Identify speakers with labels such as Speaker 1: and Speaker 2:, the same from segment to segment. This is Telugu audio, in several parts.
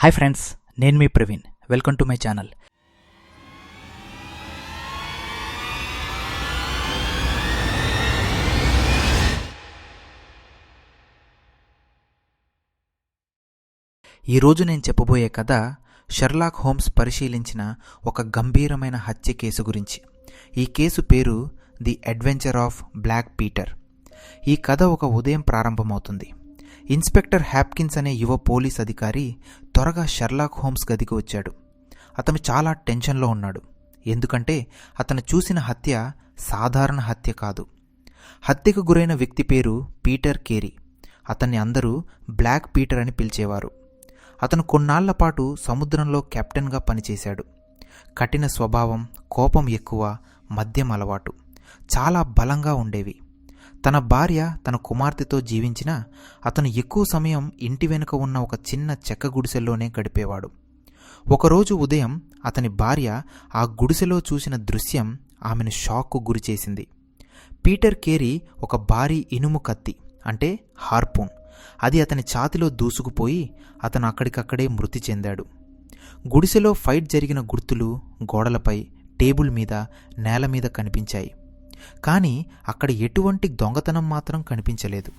Speaker 1: హాయ్ ఫ్రెండ్స్, నేను మీ Praveen. Welcome to my channel. ఈరోజు నేను చెప్పబోయే కథ షెర్లాక్ హోమ్స్ పరిశీలించిన ఒక గంభీరమైన హత్య కేసు గురించి. ఈ కేసు పేరు the adventure of Black Peter. ఈ కథ ఒక ఉదయం ప్రారంభమవుతుంది. ఇన్స్పెక్టర్ హ్యాప్కిన్స్ అనే యువ పోలీస్ అధికారి త్వరగా షెర్లాక్ హోమ్స్ గదికి వచ్చాడు. అతను చాలా టెన్షన్లో ఉన్నాడు. ఎందుకంటే అతను చూసిన హత్య సాధారణ హత్య కాదు. హత్యకు గురైన వ్యక్తి పేరు పీటర్ కేరీ. అతన్ని అందరూ బ్లాక్ పీటర్ అని పిలిచేవారు. అతను కొన్నాళ్ల పాటు సముద్రంలో కెప్టెన్గా పనిచేశాడు. కఠిన స్వభావం, కోపం ఎక్కువ, మద్యం అలవాటు చాలా బలంగా ఉండేవి. తన భార్య, తన కుమార్తెతో జీవించిన అతను ఎక్కువ సమయం ఇంటి వెనుక ఉన్న ఒక చిన్న చెక్క గుడిసెల్లోనే గడిపేవాడు. ఒకరోజు ఉదయం అతని భార్య ఆ గుడిసెలో చూసిన దృశ్యం ఆమెను షాక్కు గురిచేసింది. పీటర్ కేరీ ఒక భారీ ఇనుము కత్తి, అంటే హార్పూన్, అది అతని ఛాతిలో దూసుకుపోయి అతను అక్కడికక్కడే మృతి చెందాడు. గుడిసెలో ఫైట్ జరిగిన గుర్తులు గోడలపై, టేబుల్ మీద, నేల మీద కనిపించాయి. కానీ అక్కడ ఎటువంటి దొంగతనం మాత్రం కనిపించలేదు.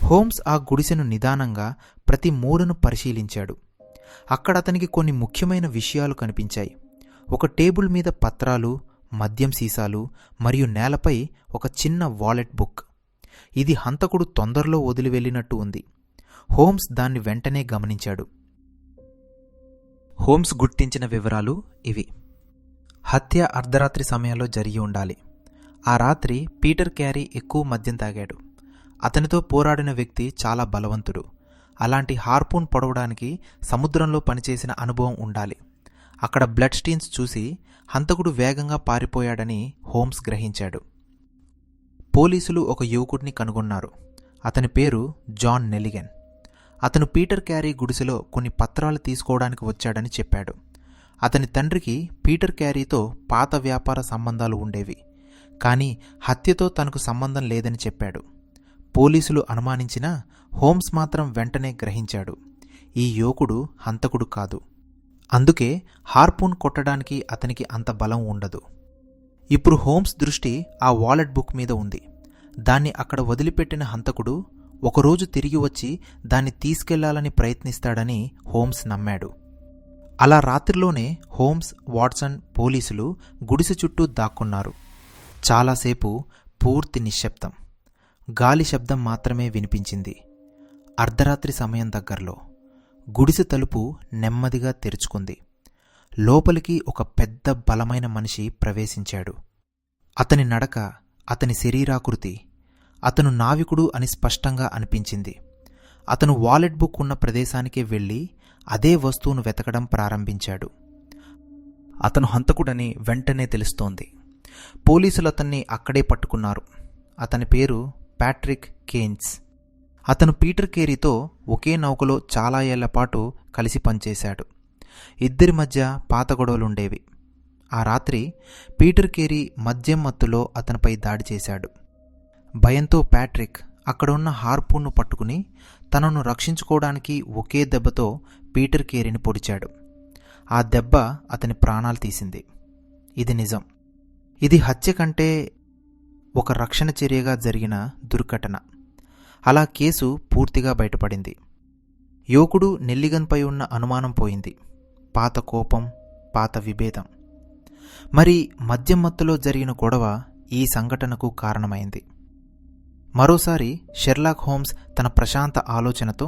Speaker 1: హోమ్స్ ఆ గుడిసెను నిదానంగా ప్రతి మూలను పరిశీలించాడు. అక్కడ అతనికి కొన్ని ముఖ్యమైన విషయాలు కనిపించాయి. ఒక టేబుల్ మీద పత్రాలు, మద్యం సీసాలు మరియు నేలపై ఒక చిన్న వాలెట్ బుక్. ఇది హంతకుడు తొందరలో వదిలి వెళ్ళినట్టు ఉంది. హోమ్స్ దాన్ని వెంటనే గమనించాడు. హోమ్స్ గుర్తించిన వివరాలు ఇవి. హత్య అర్ధరాత్రి సమయంలో జరిగి ఉండాలి. ఆ రాత్రి పీటర్ కేరీ ఎక్కువ మద్యం తాగాడు. అతనితో పోరాడిన వ్యక్తి చాలా బలవంతుడు. అలాంటి హార్పూన్ పొడవడానికి సముద్రంలో పనిచేసిన అనుభవం ఉండాలి. అక్కడ బ్లడ్ స్టీన్స్ చూసి హంతకుడు వేగంగా పారిపోయాడని హోమ్స్ గ్రహించాడు. పోలీసులు ఒక యువకుడిని కనుగొన్నారు. అతని పేరు జాన్ నెలిగన్. అతను పీటర్ కేరీ గుడిసెలో కొన్ని పత్రాలు తీసుకోవడానికి వచ్చాడని చెప్పాడు. అతని తండ్రికి పీటర్ కేరీతో పాత వ్యాపార సంబంధాలు ఉండేవి. కానీ హత్యతో తనకు సంబంధం లేదని చెప్పాడు. పోలీసులు అనుమానించినా హోమ్స్ మాత్రం వెంటనే గ్రహించాడు, ఈ యువకుడు హంతకుడు కాదు. అందుకే హార్పూన్ కొట్టడానికి అతనికి అంత బలం ఉండదు. ఇప్పుడు హోమ్స్ దృష్టి ఆ వాలెట్ బుక్ మీద ఉంది. దాన్ని అక్కడ వదిలిపెట్టిన హంతకుడు ఒకరోజు తిరిగి వచ్చి దాన్ని తీసుకెళ్లాలని ప్రయత్నిస్తాడని హోమ్స్ నమ్మాడు. అలా రాత్రిలోనే హోమ్స్, వాట్సన్, పోలీసులు గుడిసె చుట్టూ దాక్కున్నారు. చాలాసేపు పూర్తి నిశ్శబ్దం. గాలి శబ్దం మాత్రమే వినిపించింది. అర్ధరాత్రి సమయం దగ్గరలో గుడిసె తలుపు నెమ్మదిగా తెరుచుకుంది. లోపలికి ఒక పెద్ద బలమైన మనిషి ప్రవేశించాడు. అతని నడక, అతని శరీరాకృతి, అతను నావికుడు అని స్పష్టంగా అనిపించింది. అతను వాలెట్ బుక్ ఉన్న ప్రదేశానికే వెళ్ళి అదే వస్తువును వెతకడం ప్రారంభించాడు. అతను హంతకుడని వెంటనే తెలుస్తోంది. పోలీసులు అతన్ని అక్కడే పట్టుకున్నారు. అతని పేరు ప్యాట్రిక్ కేన్స్. అతను పీటర్ కేరీతో ఒకే నౌకలో చాలా ఏళ్లపాటు కలిసి పనిచేశాడు. ఇద్దరి మధ్య పాత గొడవలుండేవి. ఆ రాత్రి పీటర్ కేరీ మద్యం మత్తులో అతనిపై దాడి చేశాడు. భయంతో ప్యాట్రిక్ అక్కడున్న హార్పూన్ను పట్టుకుని తనను రక్షించుకోవడానికి ఒకే దెబ్బతో పీటర్ కేరీని పొడిచాడు. ఆ దెబ్బ అతని ప్రాణాలు తీసింది. ఇది నిజం. ఇది హత్య కంటే ఒక రక్షణ చర్యగా జరిగిన దుర్ఘటన. అలా కేసు పూర్తిగా బయటపడింది. యువకుడు నెల్లిగన్పై ఉన్న అనుమానం పోయింది. పాత కోపం, పాత విభేదం. మరి మద్యం మత్తులో జరిగిన గొడవ ఈ సంఘటనకు కారణమైంది. మరోసారి షెర్లాక్ హోమ్స్ తన ప్రశాంత ఆలోచనతో,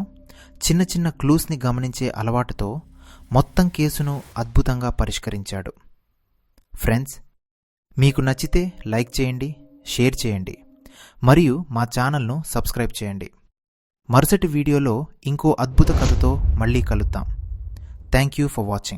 Speaker 1: చిన్న చిన్న క్లూస్ని గమనించే అలవాటుతో మొత్తం కేసును అద్భుతంగా పరిష్కరించాడు. ఫ్రెండ్స్, మీకు నచ్చితే లైక్ చేయండి, షేర్ చేయండి మరియు మా ఛానల్ను సబ్స్క్రైబ్ చేయండి. మరుసటి వీడియోలో ఇంకో అద్భుత కథతో మళ్ళీ కలుద్దాం. Thank you for watching.